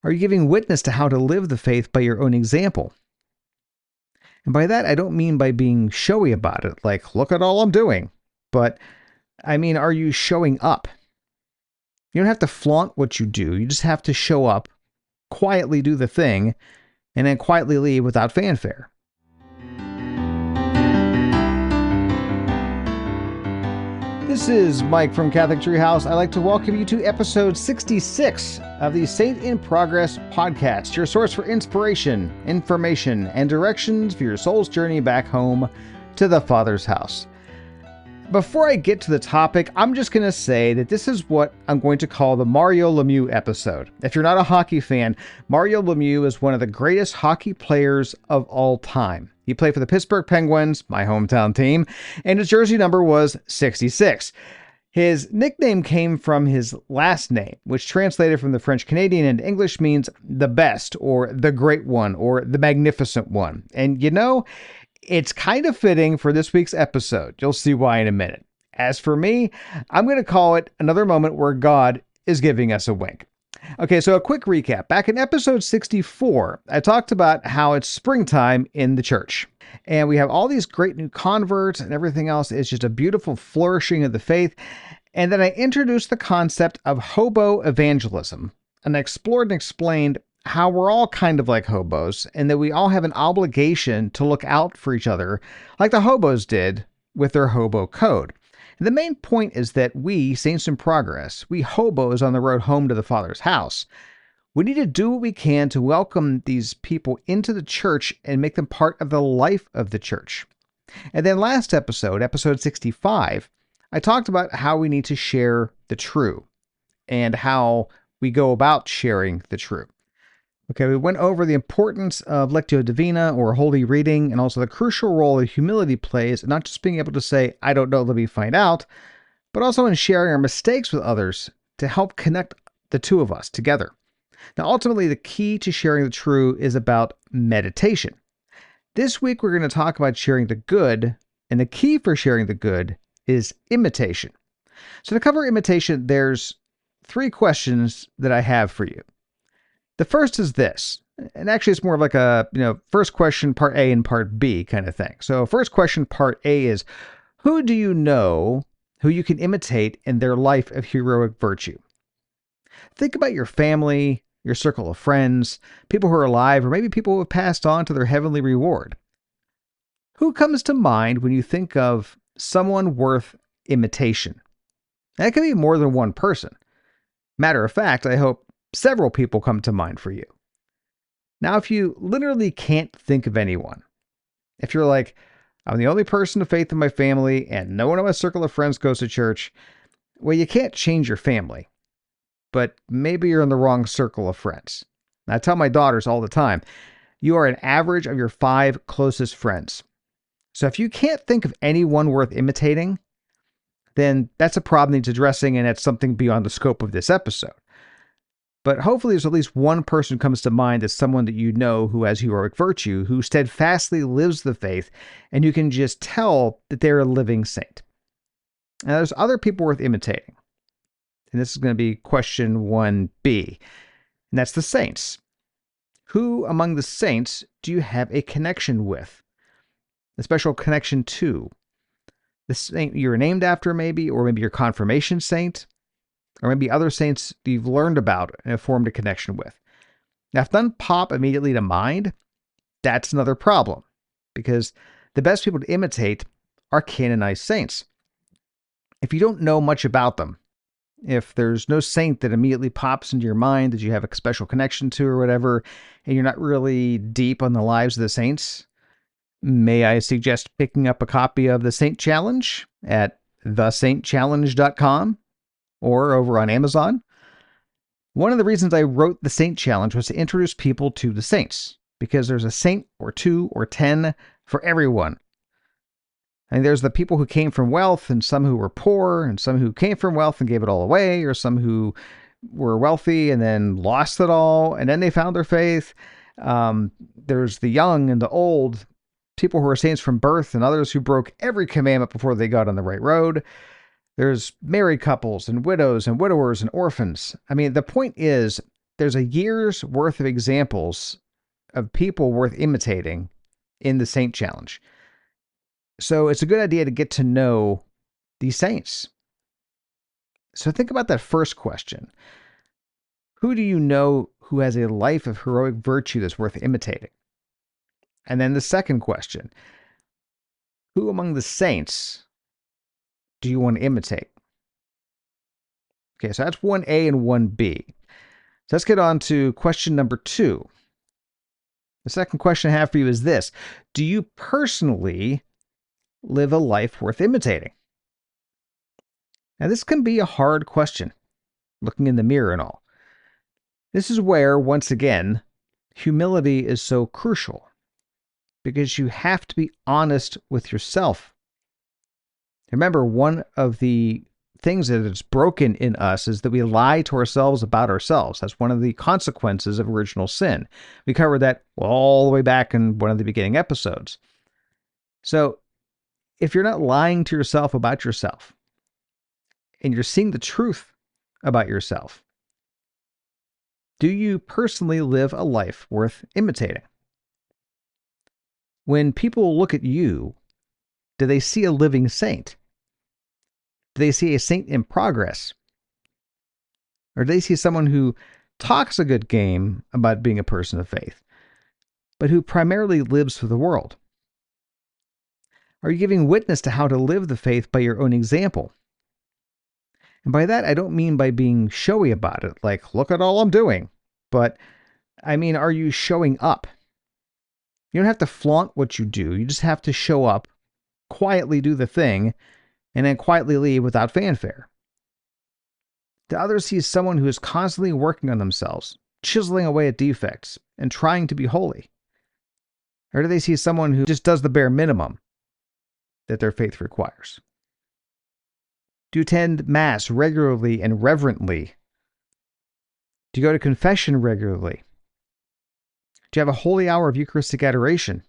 Are you giving witness to how to live the faith by your own example? And by that, I don't mean by being showy about it, like, look at all I'm doing. But I mean, are you showing up? You don't have to flaunt what you do. You just have to show up, quietly do the thing, and then quietly leave without fanfare. This is Mike from Catholic Treehouse. I'd like to welcome you to episode 66 of the Saint in Progress podcast, your source for inspiration, information, and directions for your soul's journey back home to the Father's house. Before I get to the topic, I'm just going to say that this is what I'm going to call the Mario Lemieux episode. If you're not a hockey fan, Mario Lemieux is one of the greatest hockey players of all time. He played for the Pittsburgh Penguins, my hometown team, and his jersey number was 66. His nickname came from his last name, which translated from the French Canadian into English means the best, or the great one, or the magnificent one. And you know, it's kind of fitting for this week's episode. You'll see why in a minute. As for me, I'm going to call it another moment where God is giving us a wink. Okay, so a quick recap. Back in episode 64, I talked about how it's springtime in the church. And we have all these great new converts and everything else. It's just a beautiful flourishing of the faith. And then I introduced the concept of hobo evangelism. And I explored and explained how we're all kind of like hobos and that we all have an obligation to look out for each other like the hobos did with their hobo code. And the main point is that we, Saints in Progress, we hobos on the road home to the Father's house, we need to do what we can to welcome these people into the church and make them part of the life of the church. And then last episode, episode 65, I talked about how we need to share the true and how we go about sharing the true. Okay, we went over the importance of Lectio Divina, or holy reading, and also the crucial role that humility plays in not just being able to say, I don't know, let me find out, but also in sharing our mistakes with others to help connect the two of us together. Now, ultimately, the key to sharing the true is about meditation. This week, we're going to talk about sharing the good, and the key for sharing the good is imitation. So to cover imitation, there's 3 questions that I have for you. The first is this, and actually it's more of like a, first question, part A and part B kind of thing. So first question, part A is, who do you know who you can imitate in their life of heroic virtue? Think about your family, your circle of friends, people who are alive, or maybe people who have passed on to their heavenly reward. Who comes to mind when you think of someone worth imitation? That could be more than one person. Matter of fact, I hope several people come to mind for you. Now, if you literally can't think of anyone, if you're like, I'm the only person of faith in my family and no one in my circle of friends goes to church, well, you can't change your family, but maybe you're in the wrong circle of friends. And I tell my daughters all the time, you are an average of your 5 closest friends. So if you can't think of anyone worth imitating, then that's a problem that needs addressing, and it's something beyond the scope of this episode. But hopefully there's at least one person who comes to mind as someone that you know who has heroic virtue, who steadfastly lives the faith, and you can just tell that they're a living saint. Now, there's other people worth imitating. And this is going to be question 1B, and that's the saints. Who among the saints do you have a connection with? A special connection to? The saint you're named after, maybe, or maybe your confirmation saint? Or maybe other saints you've learned about and have formed a connection with. Now, if none pop immediately to mind, that's another problem, because the best people to imitate are canonized saints. If you don't know much about them, if there's no saint that immediately pops into your mind that you have a special connection to or whatever, and you're not really deep on the lives of the saints, may I suggest picking up a copy of the Saint Challenge at thesaintchallenge.com? or over on Amazon. One of the reasons I wrote the Saint Challenge was to introduce people to the saints, because there's a saint or 2 or 10 for everyone. And there's the people who came from wealth, and some who were poor, and some who came from wealth and gave it all away, or some who were wealthy and then lost it all, and then they found their faith. There's the young and the old, people who are saints from birth, and others who broke every commandment before they got on the right road. There's married couples and widows and widowers and orphans. I mean, the point is there's a year's worth of examples of people worth imitating in the Saint Challenge. So it's a good idea to get to know these saints. So think about that first question. Who do you know who has a life of heroic virtue that's worth imitating? And then the second question, who among the saints do you want to imitate? Okay, so that's 1A and 1B. So let's get on to question number 2. The second question I have for you is this. Do you personally live a life worth imitating? Now, this can be a hard question, looking in the mirror and all. This is where, once again, humility is so crucial, because you have to be honest with yourself. Remember, one of the things that is broken in us is that we lie to ourselves about ourselves. That's one of the consequences of original sin. We covered that all the way back in one of the beginning episodes. So if you're not lying to yourself about yourself, and you're seeing the truth about yourself, do you personally live a life worth imitating? When people look at you, do they see a living saint? Do they see a saint in progress? Or do they see someone who talks a good game about being a person of faith, but who primarily lives for the world? Are you giving witness to how to live the faith by your own example? And by that, I don't mean by being showy about it, like, look at all I'm doing. But I mean, are you showing up? You don't have to flaunt what you do. You just have to show up, quietly do the thing, and then quietly leave without fanfare. Do others see someone who is constantly working on themselves, chiseling away at defects, and trying to be holy? Or do they see someone who just does the bare minimum that their faith requires? Do you attend Mass regularly and reverently? Do you go to confession regularly? Do you have a holy hour of Eucharistic adoration?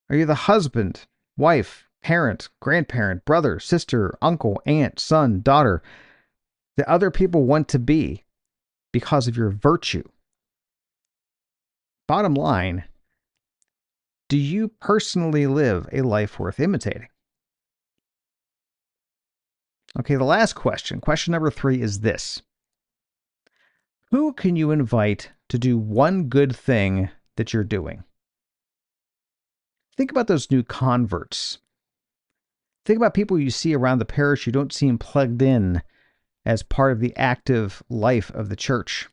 Are you the husband, wife, parent, grandparent, brother, sister, uncle, aunt, son, daughter that other people want to be because of your virtue? Bottom line, do you personally live a life worth imitating? Okay, the last question, question number 3 is this. Who can you invite to do one good thing that you're doing? Think about those new converts. Think about people you see around the parish who don't seem plugged in as part of the active life of the church.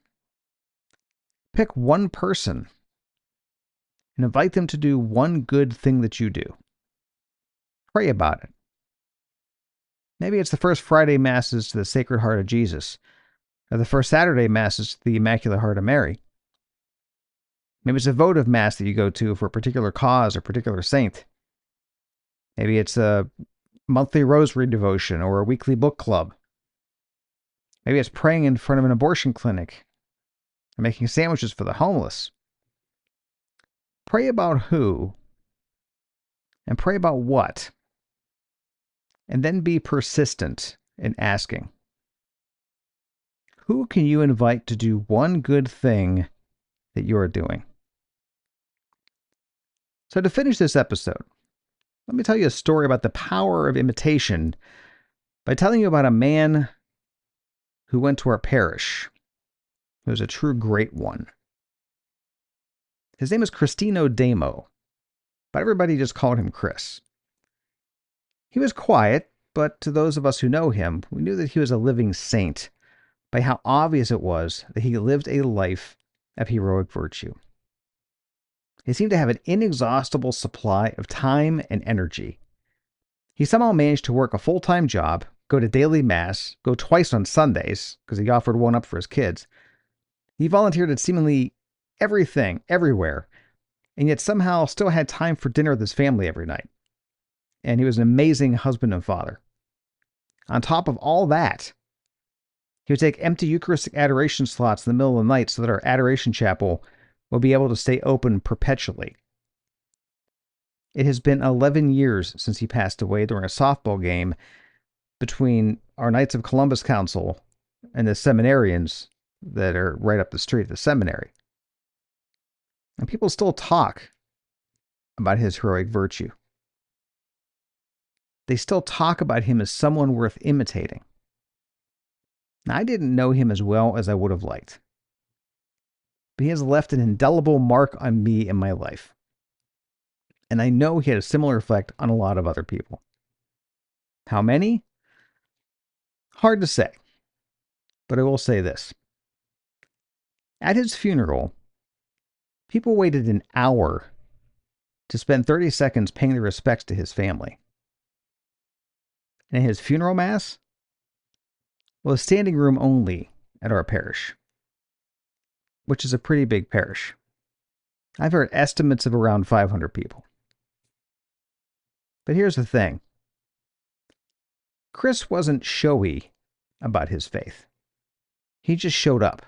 Pick one person and invite them to do one good thing that you do. Pray about it. Maybe it's the first Friday Masses to the Sacred Heart of Jesus, or the first Saturday Masses to the Immaculate Heart of Mary. Maybe it's a votive Mass that you go to for a particular cause or particular saint. Maybe it's a monthly rosary devotion or a weekly book club. Maybe it's praying in front of an abortion clinic or making sandwiches for the homeless. Pray about who and pray about what, and then be persistent in asking. Who can you invite to do one good thing that you are doing? So to finish this episode, let me tell you a story about the power of imitation by telling you about a man who went to our parish. He was a true great one. His name is Cristino Damo, but everybody just called him Chris. He was quiet, but to those of us who know him, we knew that he was a living saint by how obvious it was that he lived a life of heroic virtue. He seemed to have an inexhaustible supply of time and energy. He somehow managed to work a full-time job, go to daily Mass, go twice on Sundays, because he offered one up for his kids. He volunteered at seemingly everything, everywhere, and yet somehow still had time for dinner with his family every night. And he was an amazing husband and father. On top of all that, he would take empty Eucharistic adoration slots in the middle of the night so that our adoration chapel will be able to stay open perpetually. It has been 11 years since he passed away during a softball game between our Knights of Columbus Council and the seminarians that are right up the street at the seminary. And people still talk about his heroic virtue. They still talk about him as someone worth imitating. Now, I didn't know him as well as I would have liked, but he has left an indelible mark on me in my life. And I know he had a similar effect on a lot of other people. How many? Hard to say. But I will say this. At his funeral, people waited an hour to spend 30 seconds paying their respects to his family. And his funeral mass was standing room only at our parish, which is a pretty big parish. I've heard estimates of around 500 people. But here's the thing. Chris wasn't showy about his faith. He just showed up.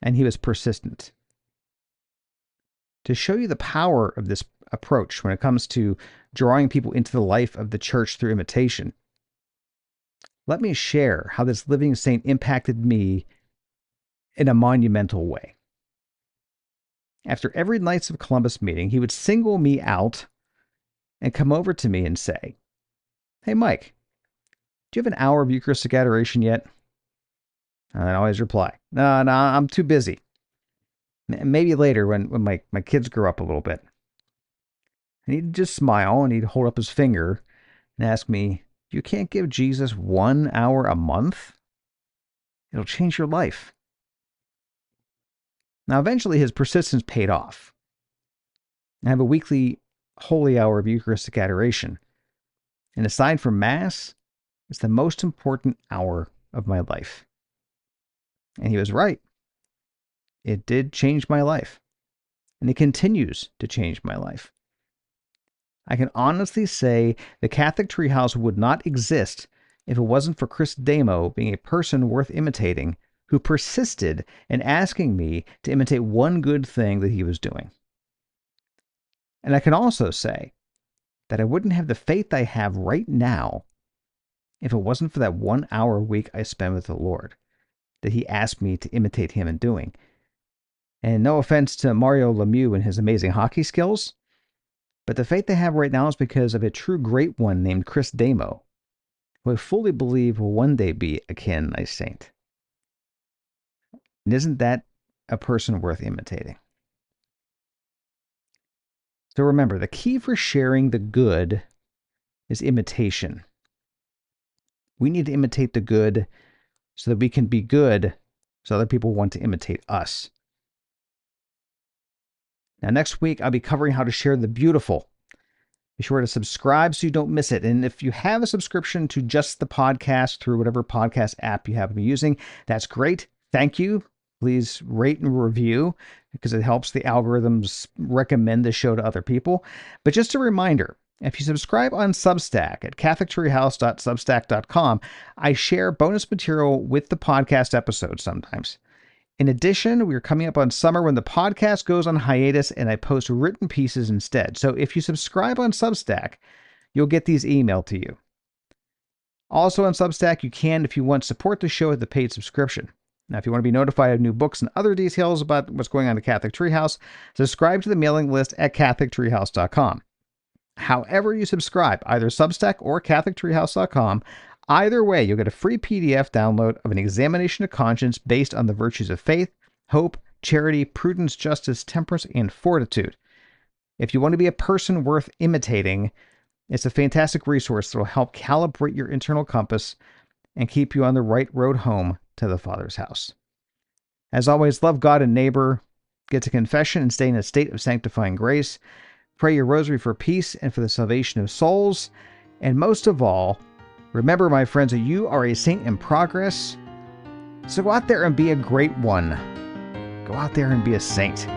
And he was persistent. To show you the power of this approach when it comes to drawing people into the life of the church through imitation, let me share how this living saint impacted me in a monumental way. After every Knights of Columbus meeting, he would single me out and come over to me and say, "Hey, Mike, do you have an hour of Eucharistic adoration yet?" And I'd always reply, No, I'm too busy. Maybe later when my kids grow up a little bit." And he'd just smile and he'd hold up his finger and ask me, "You can't give Jesus 1 hour a month? It'll change your life." Now, eventually his persistence paid off. I have a weekly holy hour of Eucharistic adoration. And aside from Mass, it's the most important hour of my life. And he was right. It did change my life. And it continues to change my life. I can honestly say the Catholic Treehouse would not exist if it wasn't for Chris Damo being a person worth imitating who persisted in asking me to imitate one good thing that he was doing. And I can also say that I wouldn't have the faith I have right now if it wasn't for that 1 hour a week I spend with the Lord that he asked me to imitate him in doing. And no offense to Mario Lemieux and his amazing hockey skills, but the faith I have right now is because of a true great one named Chris Damo, who I fully believe will one day be a canonized saint. And isn't that a person worth imitating? So remember, the key for sharing the good is imitation. We need to imitate the good so that we can be good so other people want to imitate us. Now, next week, I'll be covering how to share the beautiful. Be sure to subscribe so you don't miss it. And if you have a subscription to just the podcast through whatever podcast app you happen to be using, that's great. Thank you. Please rate and review because it helps the algorithms recommend the show to other people. But just a reminder, if you subscribe on Substack at catholictreehouse.substack.com, I share bonus material with the podcast episodes sometimes. In addition, we are coming up on summer when the podcast goes on hiatus and I post written pieces instead. So if you subscribe on Substack, you'll get these emailed to you. Also on Substack, you can, if you want, support the show with a paid subscription. Now, if you want to be notified of new books and other details about what's going on at Catholic Treehouse, subscribe to the mailing list at catholictreehouse.com. However you subscribe, either Substack or catholictreehouse.com, either way, you'll get a free PDF download of an examination of conscience based on the virtues of faith, hope, charity, prudence, justice, temperance, and fortitude. If you want to be a person worth imitating, it's a fantastic resource that will help calibrate your internal compass and keep you on the right road home to the Father's house. As always, love God and neighbor, get to confession and stay in a state of sanctifying grace, pray your rosary for peace and for the salvation of souls, and most of all, remember, my friends, that you are a saint in progress, so go out there and be a great one. Go out there and be a saint.